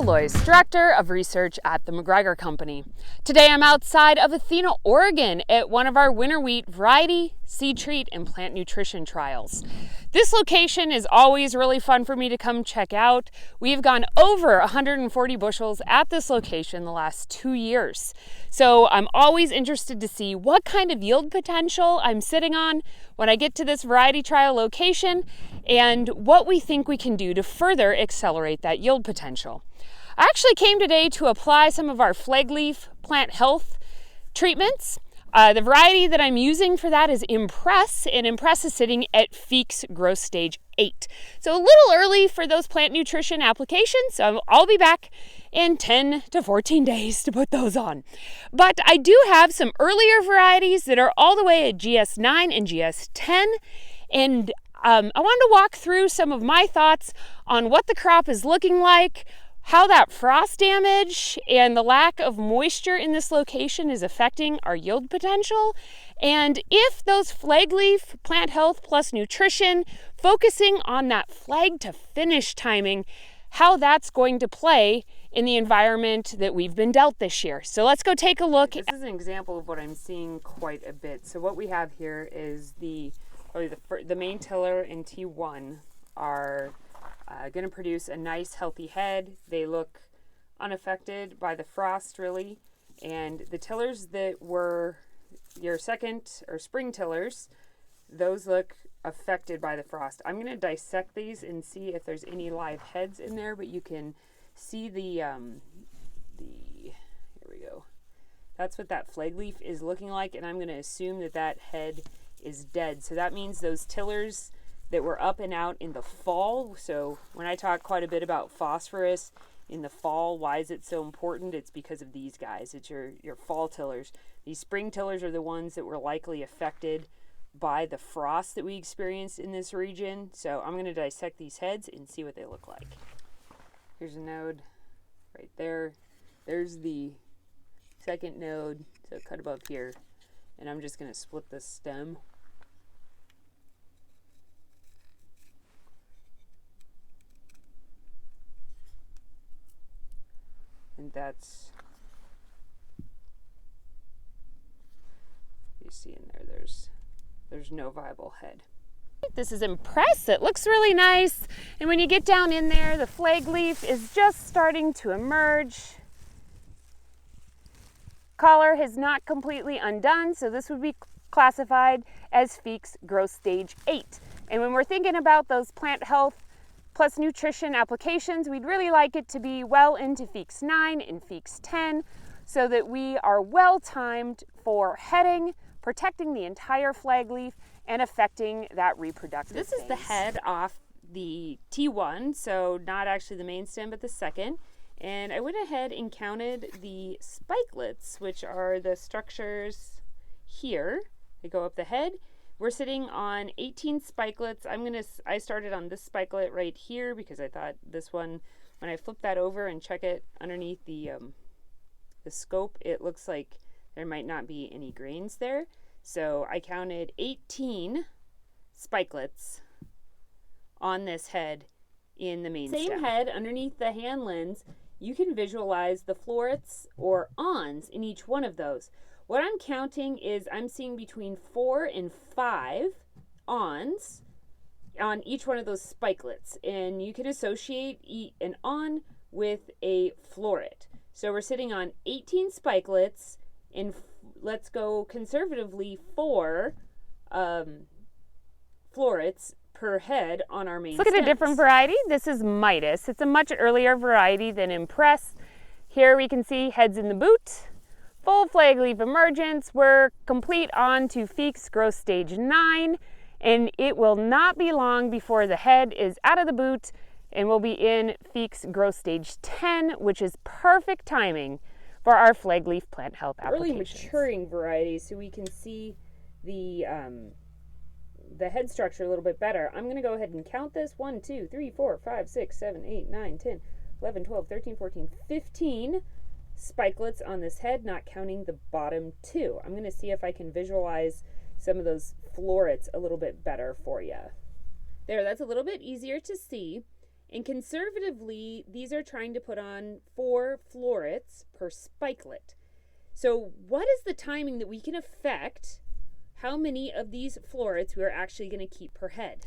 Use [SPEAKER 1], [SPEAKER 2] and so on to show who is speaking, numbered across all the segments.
[SPEAKER 1] Lois, Director of Research at the McGregor Company. Today I'm outside of Athena, Oregon at one of our winter wheat variety, seed treat, and plant nutrition trials. This location is always really fun for me to come check out. We've gone over 140 bushels at this location the last 2 years. So I'm always interested to see what kind of yield potential I'm sitting on when I get to this variety trial location and what we think we can do to further accelerate that yield potential. I actually came today to apply some of our flag leaf plant health treatments. The variety that I'm using for that is Impress, and Impress is sitting at Feeks growth stage 8. So a little early for those plant nutrition applications, so I'll be back in 10 to 14 days to put those on. But I do have some earlier varieties that are all the way at GS9 and GS10, and I wanted to walk through some of my thoughts on what the crop is looking like, how that frost damage and the lack of moisture in this location is affecting our yield potential, and if those flag leaf plant health plus nutrition, focusing on that flag to finish timing, how that's going to play in the environment that we've been dealt this year. So let's go take a look. This is an example of what I'm seeing quite a bit. So what we have here is the main tiller and T1 are going to produce a nice healthy head. They look unaffected by the frost really, and the tillers that were your second or spring tillers, those look affected by the frost. I'm going to dissect these and see if there's any live heads in there, but you can see here we go. That's what that flag leaf is looking like, and I'm going to assume that that head is dead. So that means those tillers that were up and out in the fall. So when I talk quite a bit about phosphorus in the fall, why is it so important? It's because of these guys. It's your fall tillers. These spring tillers are the ones that were likely affected by the frost that we experienced in this region. So I'm going to dissect these heads and see what they look like. Here's a node right there. There's the second node, so cut above here. And I'm just going to split the stem. And that's, you see in there, there's no viable head. This is Impress. It looks really nice. And when you get down in there, the flag leaf is just starting to emerge. Collar has not completely undone, so this would be classified as Feeks growth stage 8. And when we're thinking about those plant health plus nutrition applications, we'd really like it to be well into Feeks 9 and Feeks 10 so that we are well timed for heading, protecting the entire flag leaf, and affecting that reproductive phase. This is the head off the T1, so not actually the main stem, but the second. And I went ahead and counted the spikelets, which are the structures here. They go up the head. We're sitting on 18 spikelets. I started on this spikelet right here because I thought this one, when I flip that over and check it underneath the scope, it looks like there might not be any grains there. So I counted 18 spikelets on this head in the main stem. Same head underneath the hand lens, you can visualize the florets or awns in each one of those. What I'm counting is I'm seeing between 4 and 5 awns on each one of those spikelets, and you can associate an awn with a floret. So we're sitting on 18 spikelets, and let's go conservatively 4 florets per head on our main stems. Look at a different variety. This is Midas. It's a much earlier variety than Impress. Here we can see heads in the boot. Full flag leaf emergence. We're complete on to Feeks growth stage 9, and it will not be long before the head is out of the boot and we'll be in Feeks growth stage 10, which is perfect timing for our flag leaf plant health applications. Early maturing varieties, so we can see the head structure a little bit better. I'm going to go ahead and count this. 1, 2, 3, 4, 5, 6, 7, 8, 9, 10, 11, 12, 13, 14, 15 spikelets on this head, not counting the bottom 2. I'm going to see if I can visualize some of those florets a little bit better for you. There, that's a little bit easier to see. And conservatively, these are trying to put on 4 florets per spikelet. So what is the timing that we can affect how many of these florets we are actually going to keep per head?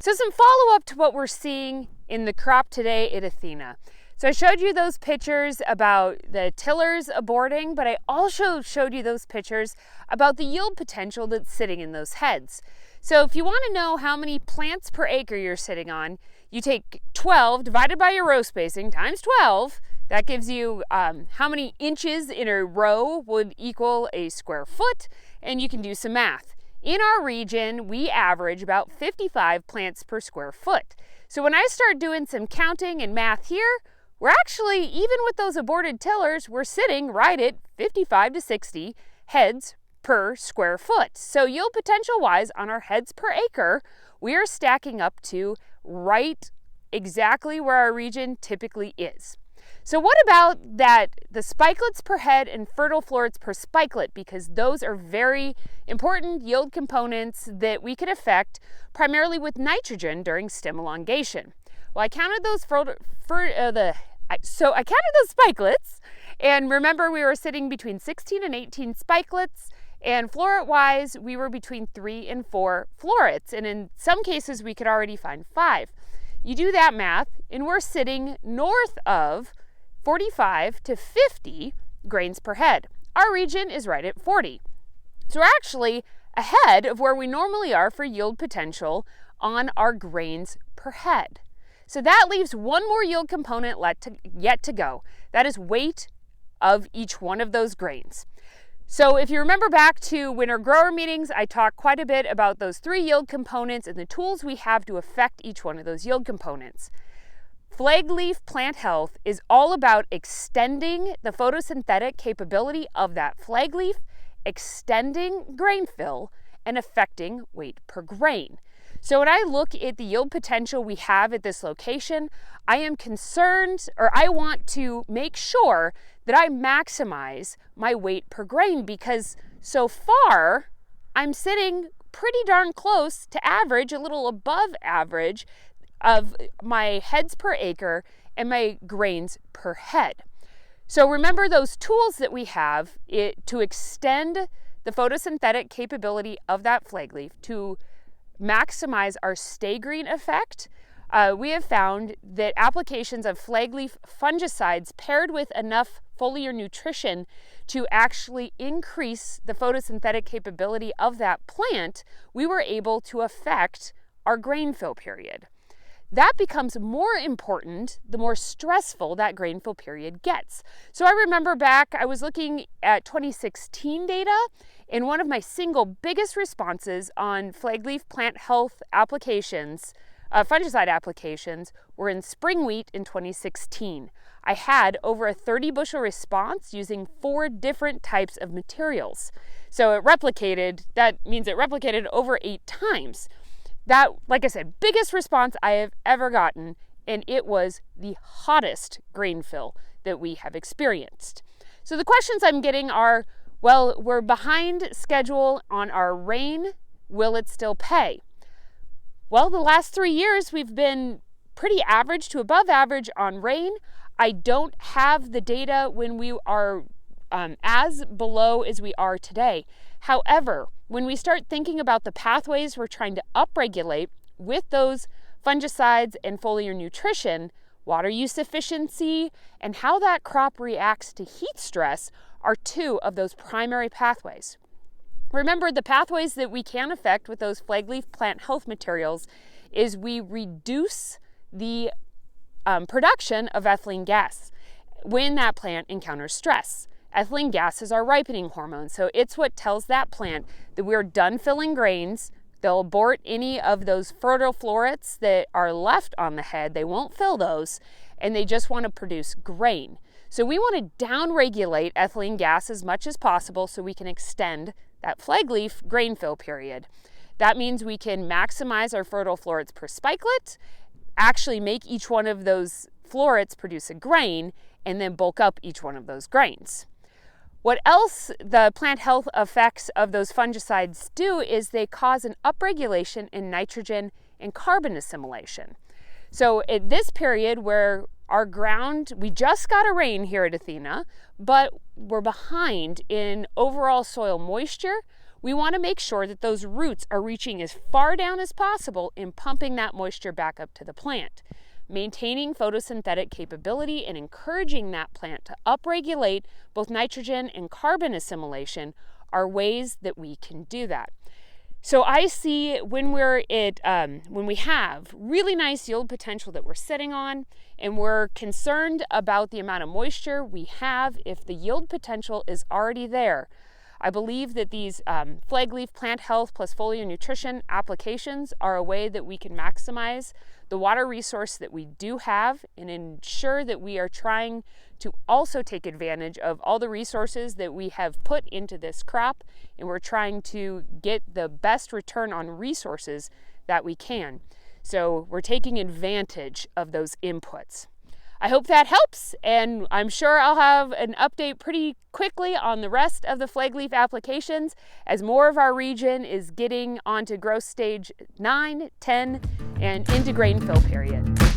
[SPEAKER 1] So some follow-up to what we're seeing in the crop today at Athena. So I showed you those pictures about the tillers aborting, but I also showed you those pictures about the yield potential that's sitting in those heads. So if you want to know how many plants per acre you're sitting on, you take 12 divided by your row spacing times 12. That gives you how many inches in a row would equal a square foot, and you can do some math. In our region, we average about 55 plants per square foot. So when I start doing some counting and math here, we're actually, even with those aborted tillers, we're sitting right at 55 to 60 heads per square foot. So yield potential wise on our heads per acre, we are stacking up to right exactly where our region typically is. So what about that, the spikelets per head and fertile florets per spikelet, because those are very important yield components that we could affect primarily with nitrogen during stem elongation. Well, I counted those I counted those spikelets, and remember we were sitting between 16 and 18 spikelets, and floret-wise, we were between 3 and 4 florets, and in some cases we could already find 5. You do that math, and we're sitting north of 45 to 50 grains per head. Our region is right at 40. So we're actually ahead of where we normally are for yield potential on our grains per head. So that leaves one more yield component yet to go. That is weight of each one of those grains. So if you remember back to winter grower meetings, I talked quite a bit about those 3 yield components and the tools we have to affect each one of those yield components. Flag leaf plant health is all about extending the photosynthetic capability of that flag leaf, extending grain fill, and affecting weight per grain. So when I look at the yield potential we have at this location, I am concerned, or I want to make sure that I maximize my weight per grain, because so far I'm sitting pretty darn close to average, a little above average of my heads per acre and my grains per head. So remember those tools that we have to extend the photosynthetic capability of that flag leaf to maximize our stay green effect. We have found that applications of flag leaf fungicides paired with enough foliar nutrition to actually increase the photosynthetic capability of that plant, we were able to affect our grain fill period. That becomes more important the more stressful that grain fill period gets. So I remember back, I was looking at 2016 data, and one of my single biggest responses on flag leaf plant health applications, fungicide applications, were in spring wheat in 2016. I had over a 30 bushel response using 4 different types of materials. So that means it replicated over 8 times. That, like I said, biggest response I have ever gotten, and it was the hottest grain fill that we have experienced. So the questions I'm getting are, well, we're behind schedule on our rain. Will it still pay? Well, the last 3 years we've been pretty average to above average on rain. I don't have the data when we are as below as we are today. However, when we start thinking about the pathways we're trying to upregulate with those fungicides and foliar nutrition, water use efficiency, and how that crop reacts to heat stress are 2 of those primary pathways. Remember, the pathways that we can affect with those flag leaf plant health materials is we reduce the production of ethylene gas when that plant encounters stress. Ethylene gas is our ripening hormone, so it's what tells that plant that we're done filling grains. They'll abort any of those fertile florets that are left on the head. They won't fill those, and they just want to produce grain. So we want to downregulate ethylene gas as much as possible so we can extend that flag leaf grain fill period. That means we can maximize our fertile florets per spikelet, actually make each one of those florets produce a grain, and then bulk up each one of those grains. What else the plant health effects of those fungicides do is they cause an upregulation in nitrogen and carbon assimilation. So at this period where our ground, we just got a rain here at Athena, but we're behind in overall soil moisture, we want to make sure that those roots are reaching as far down as possible in pumping that moisture back up to the plant. Maintaining photosynthetic capability and encouraging that plant to upregulate both nitrogen and carbon assimilation are ways that we can do that. So I see when we have really nice yield potential that we're sitting on, and we're concerned about the amount of moisture we have if the yield potential is already there. I believe that these flag leaf plant health plus foliar nutrition applications are a way that we can maximize the water resource that we do have and ensure that we are trying to also take advantage of all the resources that we have put into this crop, and we're trying to get the best return on resources that we can. So we're taking advantage of those inputs. I hope that helps, and I'm sure I'll have an update pretty quickly on the rest of the flag leaf applications as more of our region is getting onto growth stage 9, 10, and into grain fill period.